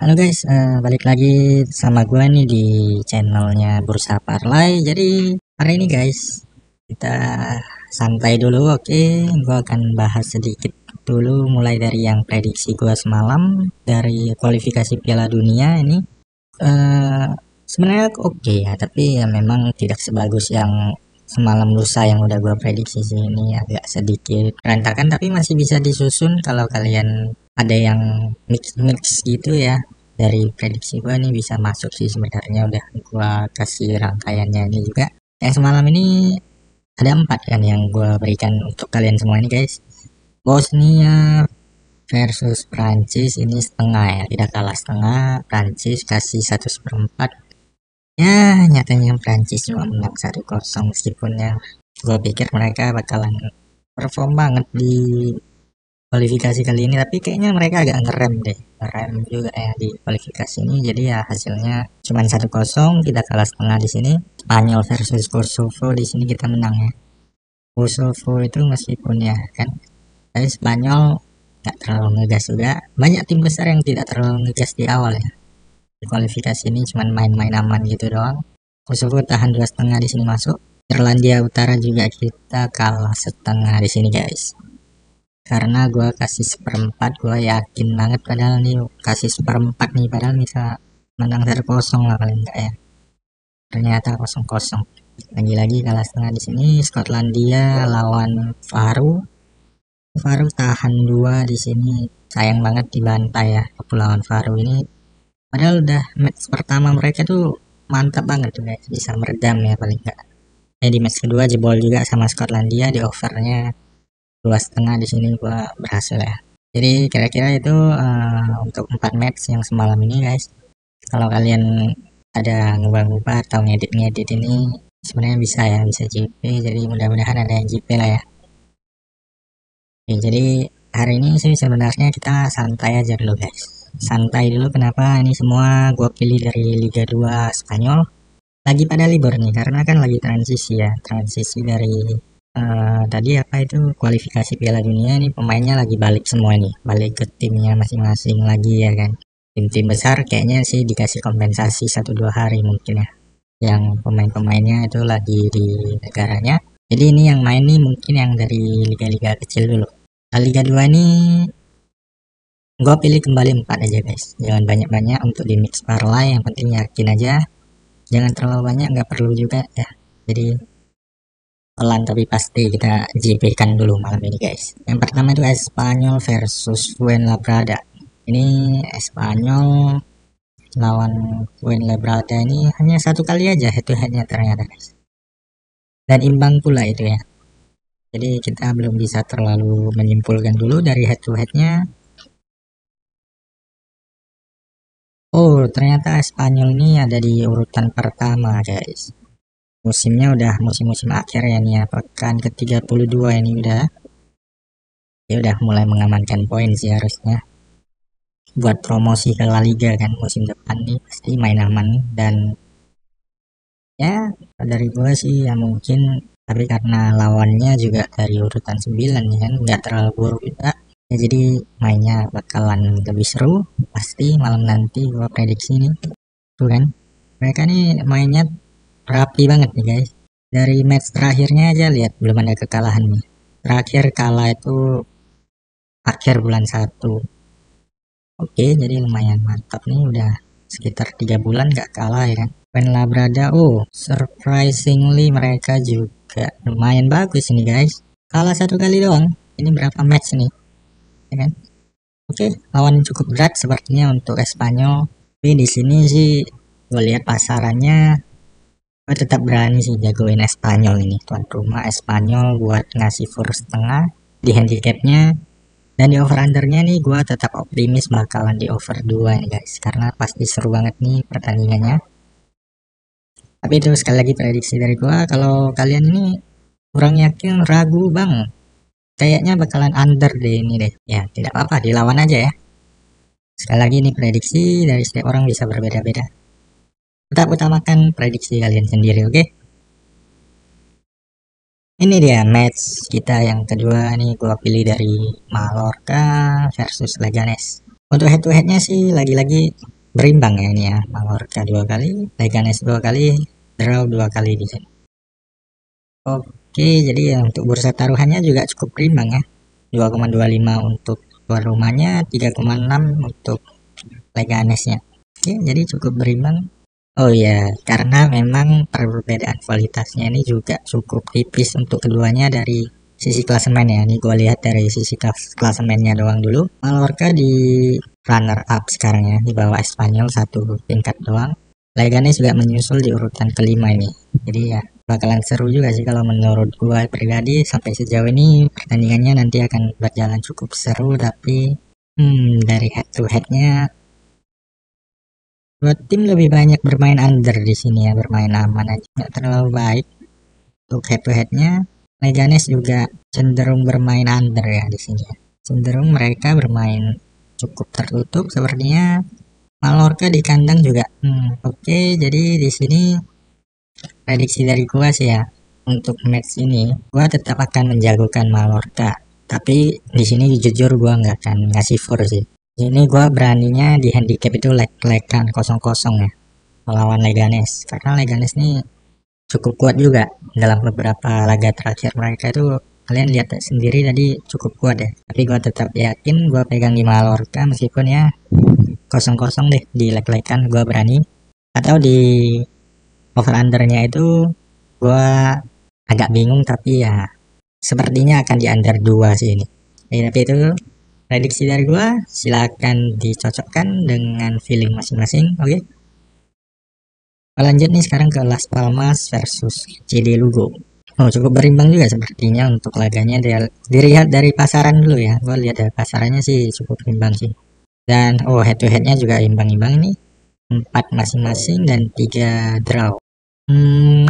Halo guys, balik lagi sama gue nih di channelnya Bursa Parlay. Jadi hari ini guys, kita santai dulu, oke? Gue akan bahas sedikit dulu mulai dari yang prediksi gue semalam dari kualifikasi Piala Dunia ini. eh Sebenarnya oke ya, tapi ya memang tidak sebagus yang semalam lusa yang udah gue prediksi sih. Ini agak sedikit berantakan, tapi masih bisa disusun kalau kalian ada yang mix gitu ya. Dari prediksi gue nih bisa masuk sih, sebenarnya udah gue kasih rangkaiannya ini juga. Yang semalam ini ada 4 kan yang gue berikan untuk kalian semua ini guys. Bosnia versus Prancis ini setengah ya, tidak kalah setengah. Prancis kasih 1/4. Ya nyatanya Prancis cuma menang 1-0, meskipun ya gue pikir mereka bakalan perform banget di kualifikasi kali ini, tapi kayaknya mereka agak ngerem juga ya di kualifikasi ini. Jadi ya hasilnya cuma 1-0, kita kalah setengah di sini. Spanyol versus Kosovo, di sini kita menang ya. Kosovo itu meskipun ya kan, tapi Spanyol nggak terlalu ngegas juga. Banyak tim besar yang tidak terlalu ngegas di awal ya. Di kualifikasi ini cuma main-main aman gitu doang. Kosovo tahan 2,5 di sini masuk. Irlandia Utara juga kita kalah setengah di sini guys. Karena gue kasih 1/4, gue yakin banget padahal nih kasih 1/4 nih, padahal bisa menang 1-0 lah paling enggak ya. Ternyata 0-0. Lagi-lagi kalah setengah di sini. Skotlandia lawan Faroe. Faroe tahan 2 di sini. Sayang banget dibantai ya Kepulauan Faroe ini. Padahal udah match pertama mereka tuh mantap banget tuh guys, bisa meredam ya paling enggak. Di match kedua jebol juga sama Skotlandia, di overnya 2,5 di sini gua berhasil ya. Jadi kira-kira itu untuk 4 match yang semalam ini guys. Kalau kalian ada ngubah-ngubah atau ngedit ini sebenarnya bisa ya, bisa JP. Jadi mudah-mudahan ada yang JP lah ya. Oke, jadi hari ini sih sebenarnya kita santai aja dulu guys. Santai dulu, kenapa ini semua gue pilih dari Liga 2 Spanyol. Lagi pada libur nih karena kan lagi transisi ya, transisi dari tadi apa itu kualifikasi Piala Dunia nih, pemainnya lagi balik semua nih, balik ke timnya masing-masing lagi ya kan. Tim-tim besar kayaknya sih dikasih kompensasi 1-2 hari mungkin ya, yang pemain-pemainnya itu lagi di negaranya. Jadi ini yang main nih mungkin yang dari liga-liga kecil dulu. Nah, Liga 2 ini gue pilih kembali 4 aja guys, jangan banyak-banyak untuk di mix parlay, yang penting yakin aja, jangan terlalu banyak, nggak perlu juga ya. Jadi pelan tapi pasti kita JP kan dulu malam ini guys. Yang pertama itu Espanyol versus Fuenlabrada. Ini Espanyol lawan Fuenlabrada ini hanya 1 kali aja head to headnya ternyata guys, dan imbang pula itu ya. Jadi kita belum bisa terlalu menyimpulkan dulu dari head to headnya. Oh ternyata Espanyol ini ada di urutan pertama guys. Musimnya udah musim-musim akhir ya nih ya, pekan ke-32 ini udah. Ya udah mulai mengamankan poin sih harusnya. Buat promosi ke La Liga kan musim depan nih pasti main aman. Dan ya dari gue sih ya mungkin, tapi karena lawannya juga dari urutan 9 ya kan, nggak terlalu buruk juga. Ya jadi mainnya bakalan lebih seru pasti malam nanti gue prediksi nih. Tuh kan, mereka nih mainnya rapi banget nih guys. Dari match terakhirnya aja lihat belum ada kekalahan nih. Terakhir kalah itu akhir bulan 1. Oke, jadi lumayan mantap nih, udah sekitar 3 bulan gak kalah ya kan. Fuenlabrada, oh surprisingly mereka juga lumayan bagus ini guys. Kalah 1 kali doang. Ini berapa match nih? Ya kan? Oke, lawan cukup berat sepertinya untuk Espanyol. Tapi di sini sih gue lihat pasarannya, gue tetap berani sih jagoin Espanyol ini, tuan rumah Espanyol buat ngasih first setengah di handicapnya. Dan di over undernya nih gue tetap optimis bakalan di over 2 nih guys, karena pasti seru banget nih pertandingannya. Tapi itu sekali lagi prediksi dari gue. Kalau kalian ini kurang yakin, ragu bang, kayaknya bakalan under deh ini deh, ya tidak apa-apa, dilawan aja ya. Sekali lagi ini prediksi dari setiap orang bisa berbeda-beda. Tetap utamakan prediksi kalian sendiri, oke? Ini dia match kita yang kedua nih, gua pilih dari Mallorca versus Leganes. Untuk head to headnya sih lagi-lagi berimbang ya ini ya. Mallorca 2 kali, Leganes 2 kali, draw 2 kali di sini. Oke, jadi ya untuk bursa taruhannya juga cukup berimbang ya. 2,25 untuk tuan rumahnya, 3,6 untuk Leganesnya. Oke, jadi cukup berimbang. Oh ya, karena memang perbedaan kualitasnya ini juga cukup tipis untuk keduanya dari sisi klasemen ya. Ini gue lihat dari sisi klasemennya doang dulu. Mallorca di runner up sekarang ya, di bawah Espanyol 1 tingkat doang. Leganes juga menyusul di urutan kelima ini. Jadi ya bakalan seru juga sih kalau menurut gue pribadi. Sampai sejauh ini pertandingannya nanti akan berjalan cukup seru, tapi dari head to headnya dua tim lebih banyak bermain under di sini ya, bermain aman aja, nggak terlalu baik. Untuk head to headnya, Leganes juga cenderung bermain under ya di sini ya. Cenderung mereka bermain cukup tertutup sepertinya. Mallorca di kandang juga. Oke, jadi di sini prediksi dari gua sih ya, untuk match ini gua tetap akan menjagokan Mallorca. Tapi di sini jujur gua nggak akan ngasih for sih. Ini gua beraninya di handicap itu leg-legan 0-0 ya melawan Leganes, karena Leganes nih cukup kuat juga dalam beberapa laga terakhir mereka itu. Kalian lihat sendiri tadi cukup kuat ya. Tapi gua tetap yakin gua pegang di Mallorca meskipun ya 0-0 deh, di leg-legan gua berani. Atau di over undernya itu gua agak bingung, tapi ya sepertinya akan di under 2 sih ini. Tapi itu prediksi dari gua, silakan dicocokkan dengan feeling masing-masing. Oke. Lanjut nih sekarang ke Las Palmas versus CD Lugo. Oh, cukup berimbang juga sepertinya untuk laganya. Dilihat dari pasaran dulu ya. Gua lihat dari pasarannya sih cukup berimbang sih. Dan head to headnya juga imbang-imbang ini. 4 masing-masing dan 3 draw.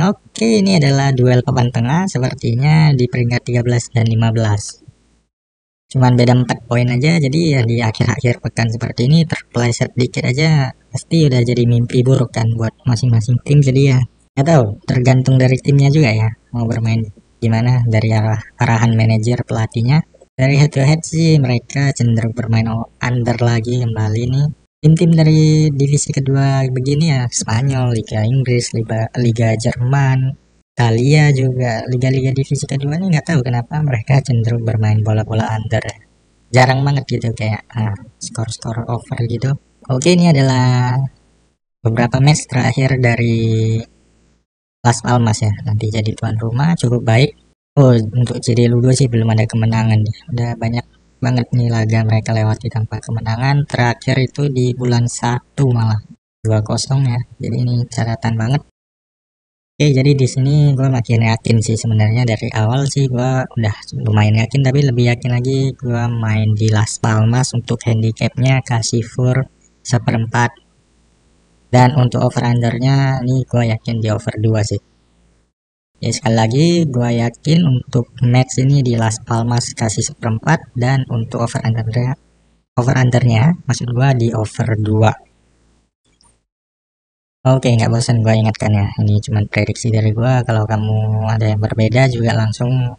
Oke, ini adalah duel papan tengah sepertinya di peringkat 13 dan 15. Cuman beda 4 poin aja, jadi ya di akhir-akhir pekan seperti ini terpeleset dikit aja pasti udah jadi mimpi buruk kan buat masing-masing tim. Jadi ya nggak tahu, tergantung dari timnya juga ya mau bermain gimana, dari arahan manajer pelatihnya. Dari head to head sih mereka cenderung bermain under lagi kembali nih. Tim-tim dari divisi kedua begini ya, Spanyol, Liga Inggris, Liga Jerman, Italia juga, liga-liga divisi kedua ini nggak tahu kenapa mereka cenderung bermain bola-bola under. Jarang banget gitu kayak skor-skor over gitu. Oke, ini adalah beberapa match terakhir dari Las Palmas ya. Nanti jadi tuan rumah cukup baik. Oh, untuk CD Ludo sih belum ada kemenangan ya. Udah banyak banget nih laga mereka lewati tanpa kemenangan. Terakhir itu di bulan 1 malah 2-0 ya. Jadi ini catatan banget. Oke, jadi di sini gue makin yakin sih sebenarnya. Dari awal sih gue udah lumayan yakin, tapi lebih yakin lagi gue main di Las Palmas. Untuk handicapnya kasih for 1/4, dan untuk over undernya nih gue yakin di over 2 sih. Ya, sekali lagi gue yakin untuk match ini di Las Palmas kasih 1/4, dan untuk over undernya maksud gue di over 2. Oke, nggak bosan gue ingatkan ya, ini cuma prediksi dari gue. Kalau kamu ada yang berbeda juga langsung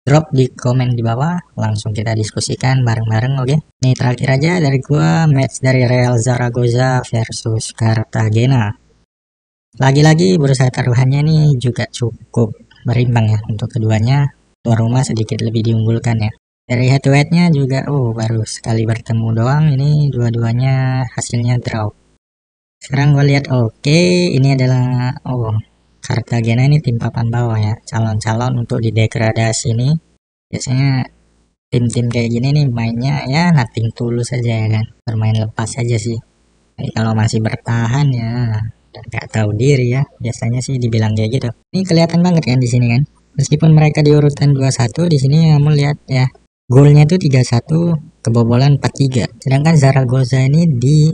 drop di komen di bawah, langsung kita diskusikan bareng-bareng. Oke, ini terakhir aja dari gue, match dari Real Zaragoza versus Cartagena. Lagi-lagi bursa taruhannya nih juga cukup berimbang ya untuk keduanya. Tuan rumah sedikit lebih diunggulkan ya. Dari head to headnya juga baru sekali bertemu doang, ini dua-duanya hasilnya draw. Sekarang gue lihat, oke, ini adalah Cartagena ini tim papan bawah ya, calon-calon untuk di degradasi ini. Biasanya tim-tim kayak gini nih mainnya ya nothing tulus aja ya kan, bermain lepas aja sih. Jadi kalau masih bertahan ya nggak tahu diri ya, biasanya sih dibilang kayak gitu. Ini kelihatan banget kan di sini kan, meskipun mereka di urutan 21, di sini kamu lihat ya, golnya tuh 31, kebobolan 43. Sedangkan Zaragoza ini di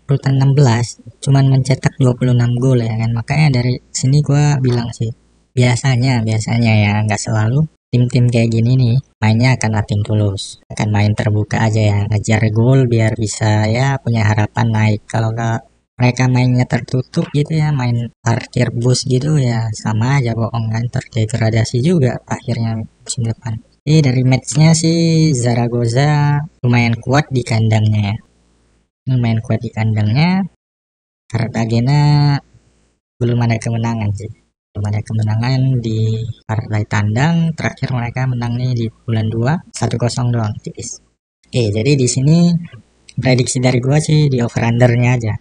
urutan 16 cuman mencetak 26 gol ya kan. Makanya dari sini gua bilang sih, biasanya ya, nggak selalu tim-tim kayak gini nih mainnya akan nothing tulus, akan main terbuka aja ya, ngejar gol biar bisa ya punya harapan naik. Kalau nggak mereka mainnya tertutup gitu ya, main parkir bus gitu ya, sama aja bohong kan, terdegradasi juga akhirnya musim depan. Dari matchnya sih Zaragoza lumayan kuat di kandangnya ya. lumayan kuat di kandangnya. Cartagena belum ada kemenangan sih, belum ada kemenangan di partai tandang. Terakhir mereka menang nih di bulan 2 1-0 doang, tipis. Oke, jadi di sini prediksi dari gua sih di over undernya aja.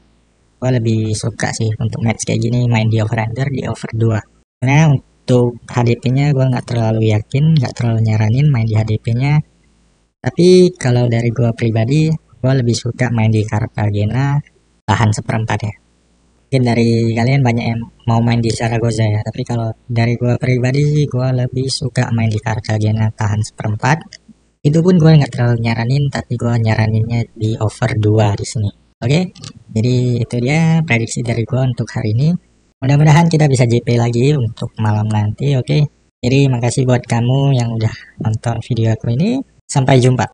Gua lebih suka sih untuk match kayak gini main di over under, di over 2. Karena untuk HDP-nya gua nggak terlalu yakin, nggak terlalu nyaranin main di HDP-nya. Tapi kalau dari gua pribadi, gua lebih suka main di Cartagena tahan seperempat ya. Mungkin dari kalian banyak yang mau main di Zaragoza ya, tapi kalau dari gua pribadi sih gua lebih suka main di Cartagena tahan seperempat. Itu pun gue nggak terlalu nyaranin, tapi gue nyaraninnya di over 2 di sini. Oke, jadi itu dia prediksi dari gue untuk hari ini. Mudah-mudahan kita bisa JP lagi untuk malam nanti. Oke, jadi makasih buat kamu yang udah nonton video aku ini. Sampai jumpa.